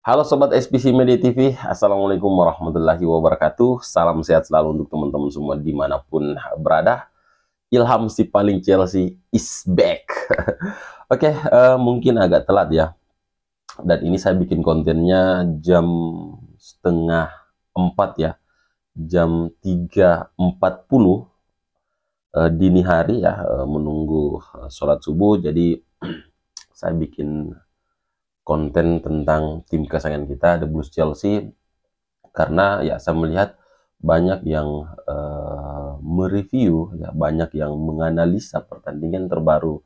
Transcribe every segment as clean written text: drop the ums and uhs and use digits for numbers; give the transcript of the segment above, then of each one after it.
Halo Sobat SPC Media TV, Assalamualaikum warahmatullahi wabarakatuh. Salam sehat selalu untuk teman-teman semua dimanapun berada. Ilham si paling Chelsea is back. Oke, mungkin agak telat ya. Dan ini saya bikin kontennya jam setengah 4 ya. Jam 3.40 dini hari ya, menunggu sholat subuh. Jadi saya bikin konten tentang tim kesayangan kita, The Blues Chelsea, karena ya saya melihat banyak yang mereview, ya banyak yang menganalisa pertandingan terbaru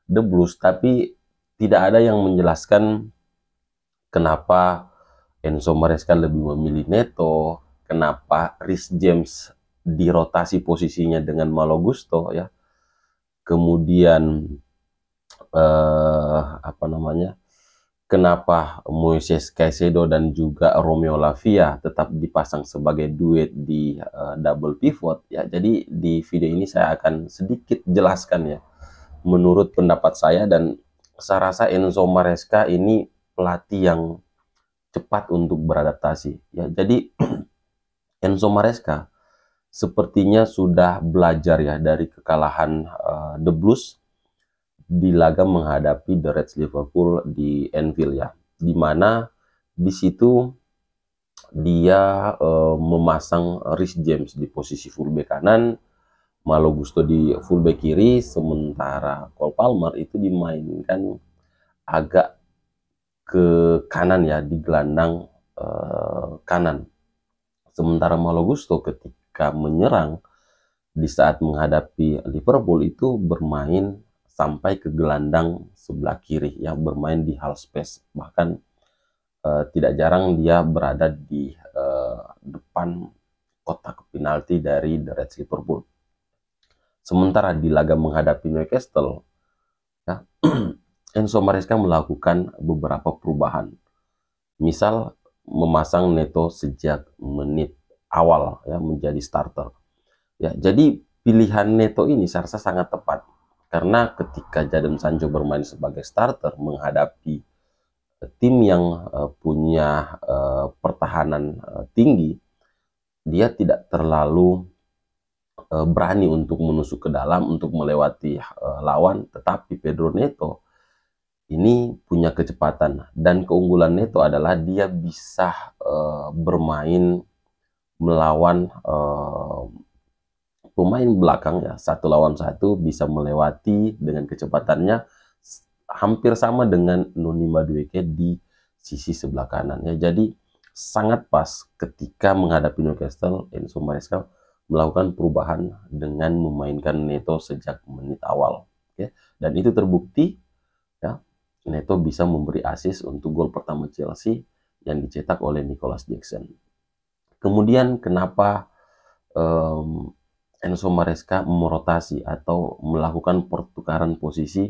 The Blues, tapi tidak ada yang menjelaskan kenapa Enzo Maresca lebih memilih Neto, kenapa Reece James dirotasi posisinya dengan Malo Gusto ya, kemudian apa namanya, kenapa Moises Caicedo dan juga Romeo Lavia tetap dipasang sebagai duet di double pivot ya. Jadi di video ini saya akan sedikit jelaskan ya, menurut pendapat saya, dan saya rasa Enzo Maresca ini pelatih yang cepat untuk beradaptasi ya. Jadi Enzo Maresca sepertinya sudah belajar ya dari kekalahan The Blues di laga menghadapi The Reds Liverpool di Anfield ya, di mana di situ dia memasang Reece James di posisi fullback kanan, Malo Gusto di fullback kiri, sementara Cole Palmer itu dimainkan agak ke kanan ya, di gelandang kanan. Sementara Malo Gusto ketika menyerang di saat menghadapi Liverpool itu bermain sampai ke gelandang sebelah kiri ya, bermain di half space, bahkan tidak jarang dia berada di depan kotak penalti dari The Reds Liverpool. Sementara di laga menghadapi Newcastle ya, Enzo Maresca melakukan beberapa perubahan, misal memasang Neto sejak menit awal ya menjadi starter ya. Jadi pilihan Neto ini saya rasa sangat tepat, karena ketika Jadon Sancho bermain sebagai starter menghadapi tim yang punya pertahanan tinggi, dia tidak terlalu berani untuk menusuk ke dalam untuk melewati lawan. Tetapi Pedro Neto ini punya kecepatan, dan keunggulan Neto adalah dia bisa bermain melawan pemain belakang ya, 1 lawan 1, bisa melewati dengan kecepatannya hampir sama dengan Noni Madueke di sisi sebelah kanan ya. Jadi sangat pas ketika menghadapi Newcastle, Enzo Maresca melakukan perubahan dengan memainkan Neto sejak menit awal ya. Dan itu terbukti ya, Neto bisa memberi assist untuk gol pertama Chelsea yang dicetak oleh Nicholas Jackson. Kemudian kenapa Enzo Maresca merotasi atau melakukan pertukaran posisi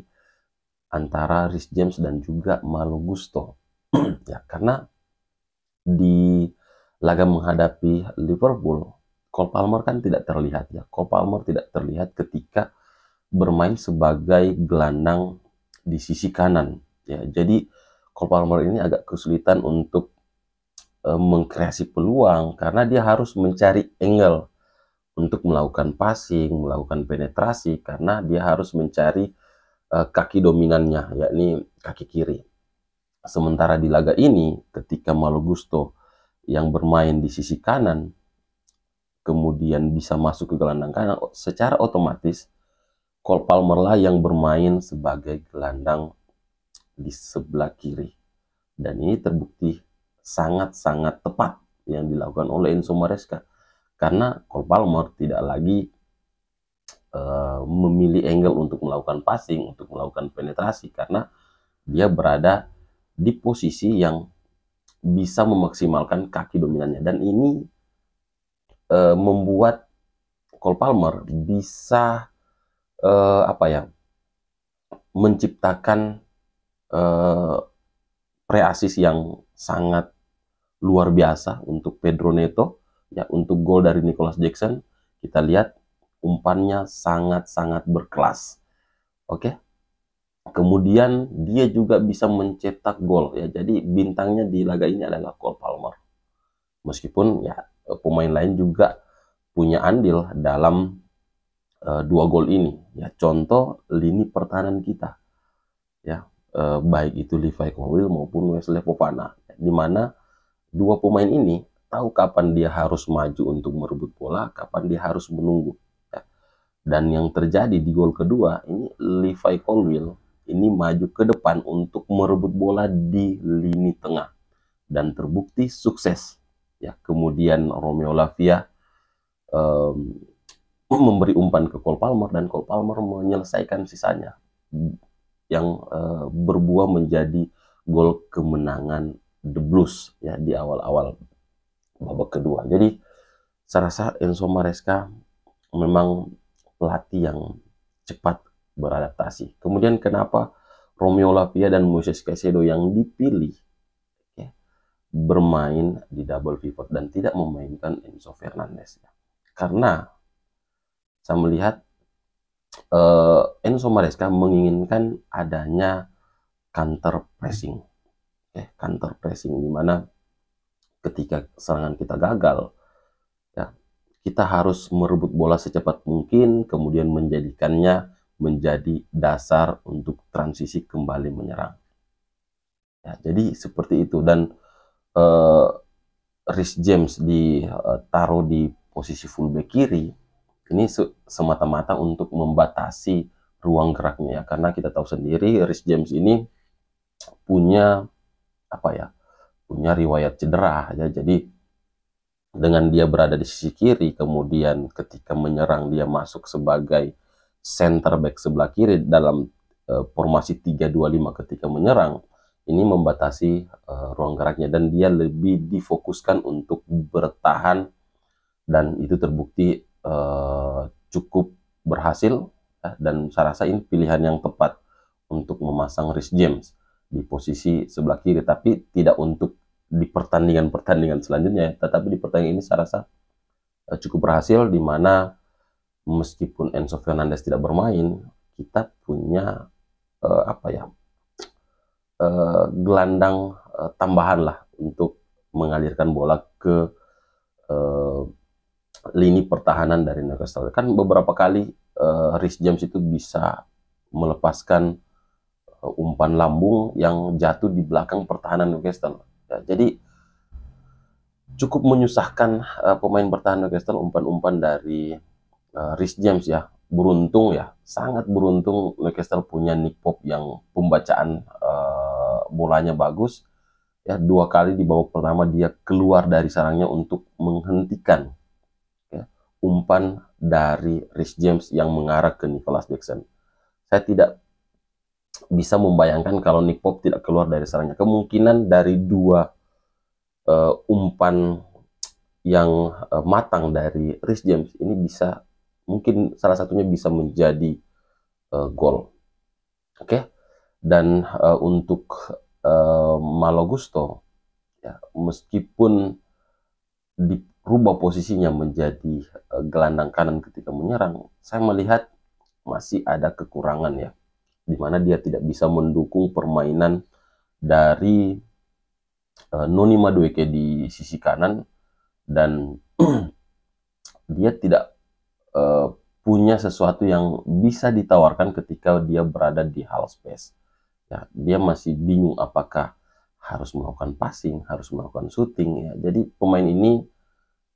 antara Reece James dan juga Malo Gusto ya, karena di laga menghadapi Liverpool, Cole Palmer kan tidak terlihat ya. Cole Palmer tidak terlihat ketika bermain sebagai gelandang di sisi kanan ya. Jadi Cole Palmer ini agak kesulitan untuk mengkreasi peluang, karena dia harus mencari angle untuk melakukan passing, melakukan penetrasi, karena dia harus mencari kaki dominannya, yakni kaki kiri. Sementara di laga ini, ketika Malo Gusto yang bermain di sisi kanan, kemudian bisa masuk ke gelandang kanan, secara otomatis Cole Palmer lah yang bermain sebagai gelandang di sebelah kiri. Dan ini terbukti sangat-sangat tepat yang dilakukan oleh Enzo Maresca, karena Cole Palmer tidak lagi memilih angle untuk melakukan passing, untuk melakukan penetrasi, karena dia berada di posisi yang bisa memaksimalkan kaki dominannya. Dan ini membuat Cole Palmer bisa apa ya, menciptakan pre-assist yang sangat luar biasa untuk Pedro Neto ya. Untuk gol dari Nicholas Jackson, kita lihat umpannya sangat-sangat berkelas. Oke. Kemudian dia juga bisa mencetak gol ya. Jadi bintangnya di laga ini adalah Cole Palmer. Meskipun ya pemain lain juga punya andil dalam dua gol ini. Ya contoh lini pertahanan kita ya, baik itu Levi Colwill maupun Wesley Fofana, di mana dua pemain ini tahu kapan dia harus maju untuk merebut bola, kapan dia harus menunggu. Ya. Dan yang terjadi di gol kedua ini, Levi Colwill ini maju ke depan untuk merebut bola di lini tengah dan terbukti sukses. Ya, kemudian Romeo Lavia memberi umpan ke Cole Palmer dan Cole Palmer menyelesaikan sisanya yang berbuah menjadi gol kemenangan The Blues ya di awal-awal babak kedua. Jadi saya rasa Enzo Maresca memang pelatih yang cepat beradaptasi. Kemudian kenapa Romeo Lavia dan Moises Caicedo yang dipilih ya, bermain di double pivot dan tidak memainkan Enzo Fernandez ya. Karena saya melihat Enzo Maresca menginginkan adanya counter pressing. Counter pressing di mana ketika serangan kita gagal ya, kita harus merebut bola secepat mungkin, kemudian menjadikannya menjadi dasar untuk transisi kembali menyerang. Ya, jadi seperti itu. Dan Reece James ditaruh di posisi fullback kiri, ini semata-mata untuk membatasi ruang geraknya ya. Karena kita tahu sendiri Reece James ini punya punya riwayat cedera ya. Jadi dengan dia berada di sisi kiri, kemudian ketika menyerang dia masuk sebagai center back sebelah kiri dalam formasi 3-2-5 ketika menyerang, ini membatasi ruang geraknya dan dia lebih difokuskan untuk bertahan, dan itu terbukti cukup berhasil ya, dan saya rasa ini pilihan yang tepat untuk memasang Reece James di posisi sebelah kiri, tapi tidak untuk di pertandingan-pertandingan selanjutnya, tetapi di pertandingan ini saya rasa cukup berhasil, di mana meskipun Enzo Fernandez tidak bermain, kita punya gelandang tambahan lah untuk mengalirkan bola ke lini pertahanan dari Newcastle. Kan beberapa kali Reece James itu bisa melepaskan umpan lambung yang jatuh di belakang pertahanan Newcastle. Ya, jadi cukup menyusahkan pemain pertahanan Newcastle umpan-umpan dari Reece James ya. Beruntung ya, sangat beruntung Newcastle punya Nick Pope yang pembacaan bolanya bagus. Ya, 2 kali di babak pertama dia keluar dari sarangnya untuk menghentikan ya, umpan dari Reece James yang mengarah ke Nicholas Jackson. Saya tidak bisa membayangkan kalau Nick Pope tidak keluar dari sarangnya. Kemungkinan dari 2 umpan yang matang dari Reece James ini bisa, mungkin salah satunya bisa menjadi gol. Oke. Dan untuk Malo Gusto ya, meskipun dirubah posisinya menjadi gelandang kanan ketika menyerang, saya melihat masih ada kekurangan ya, di mana dia tidak bisa mendukung permainan dari Noni Madueke di sisi kanan, dan dia tidak punya sesuatu yang bisa ditawarkan ketika dia berada di half space. Ya, dia masih bingung apakah harus melakukan passing, harus melakukan shooting ya. Jadi pemain ini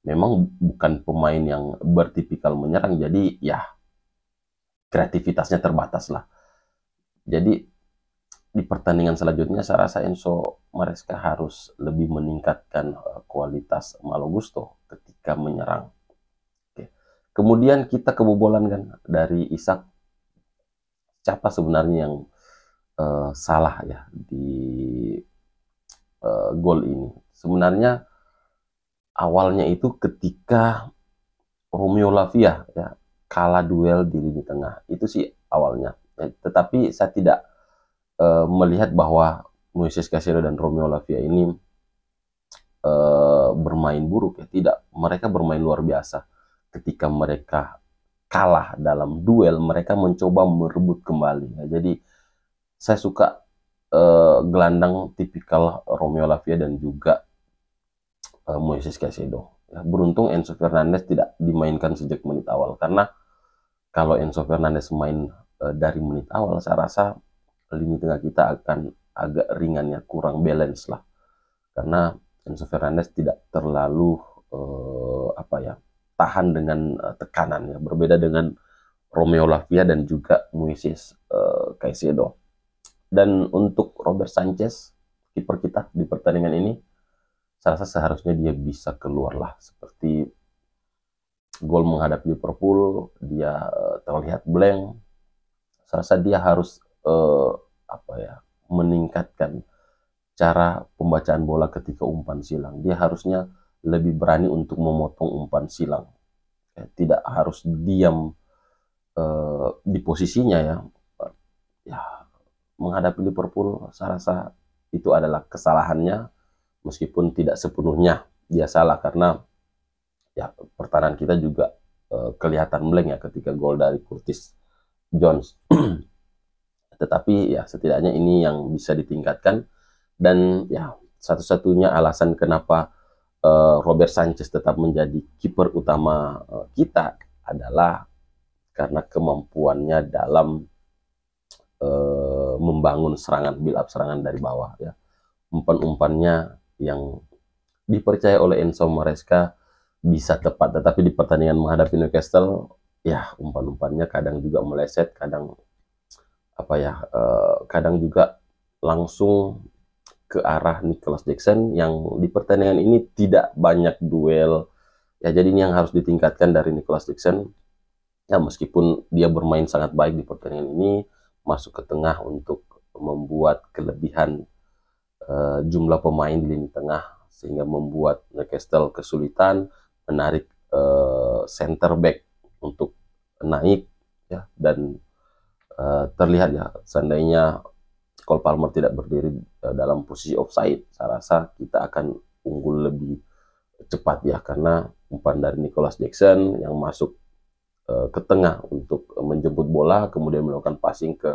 memang bukan pemain yang bertipikal menyerang, jadi ya kreativitasnya terbatas lah. Jadi di pertandingan selanjutnya saya rasa Enzo Maresca harus lebih meningkatkan kualitas Malo Gusto ketika menyerang. Oke. Kemudian kita kebobolan kan dari Isak. Siapa sebenarnya yang salah ya di gol ini? Sebenarnya awalnya itu ketika Romeo Lavia ya kalah duel di lini tengah, itu sih awalnya. Tetapi saya tidak melihat bahwa Moises Caicedo dan Romeo Lavia ini bermain buruk ya. Tidak, mereka bermain luar biasa. Ketika mereka kalah dalam duel, mereka mencoba merebut kembali ya. Jadi saya suka gelandang tipikal Romeo Lavia dan juga Moises Caicedo. Ya, beruntung Enzo Fernandez tidak dimainkan sejak menit awal, karena kalau Enzo Fernandez main dari menit awal, saya rasa lini tengah kita akan agak ringannya, kurang balance lah, karena Enzo Fernandez tidak terlalu tahan dengan tekanan, ya, berbeda dengan Romeo Lavia dan juga Moises Caicedo. Dan untuk Robert Sanchez, kiper kita di pertandingan ini, saya rasa seharusnya dia bisa keluar lah. Seperti gol menghadapi Liverpool, dia terlihat blank. Saya rasa dia harus meningkatkan cara pembacaan bola ketika umpan silang. Dia harusnya lebih berani untuk memotong umpan silang. Tidak harus diam di posisinya, ya. Menghadapi Liverpool, saya rasa itu adalah kesalahannya, meskipun tidak sepenuhnya dia salah, karena ya pertahanan kita juga kelihatan blank ya ketika gol dari Curtis Jones. Tetapi ya setidaknya ini yang bisa ditingkatkan, dan ya satu-satunya alasan kenapa Robert Sanchez tetap menjadi kiper utama kita adalah karena kemampuannya dalam membangun serangan, build up serangan dari bawah, ya. Umpan-umpannya yang dipercaya oleh Enzo Maresca bisa tepat, tetapi di pertandingan menghadapi Newcastle, ya umpan-umpannya kadang juga meleset, kadang kadang juga langsung ke arah Nicholas Jackson, yang di pertandingan ini tidak banyak duel, ya. Jadi ini yang harus ditingkatkan dari Nicholas Jackson, ya, meskipun dia bermain sangat baik di pertandingan ini, masuk ke tengah untuk membuat kelebihan jumlah pemain di lini tengah, sehingga membuat Newcastle kesulitan menarik center back untuk naik, ya. Dan terlihat ya, seandainya Cole Palmer tidak berdiri dalam posisi offside, saya rasa kita akan unggul lebih cepat, ya, karena umpan dari Nicholas Jackson yang masuk ke tengah untuk menjemput bola, kemudian melakukan passing ke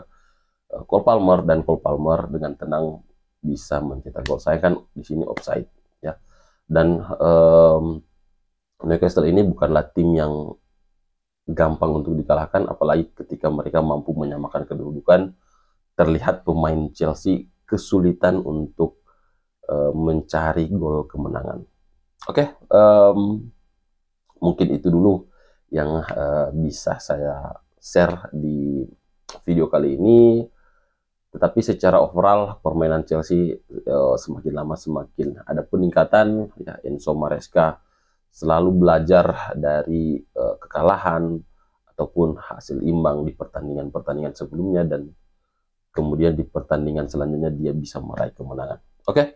Cole Palmer, dan Cole Palmer dengan tenang bisa mencetak gol. Saya kan di sini offside, ya. Dan Newcastle ini bukanlah tim yang gampang untuk dikalahkan, apalagi ketika mereka mampu menyamakan kedudukan. Terlihat pemain Chelsea kesulitan untuk mencari gol kemenangan. Oke, mungkin itu dulu yang bisa saya share di video kali ini. Tetapi secara overall permainan Chelsea semakin lama semakin ada peningkatan, ya. Enzo Maresca selalu belajar dari kekalahan ataupun hasil imbang di pertandingan-pertandingan sebelumnya, dan kemudian di pertandingan selanjutnya dia bisa meraih kemenangan. Oke,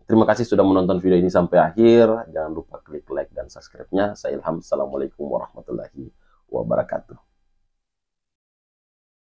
terima kasih sudah menonton video ini sampai akhir. Jangan lupa klik like dan subscribe-nya. Saya Ilham. Assalamualaikum warahmatullahi wabarakatuh.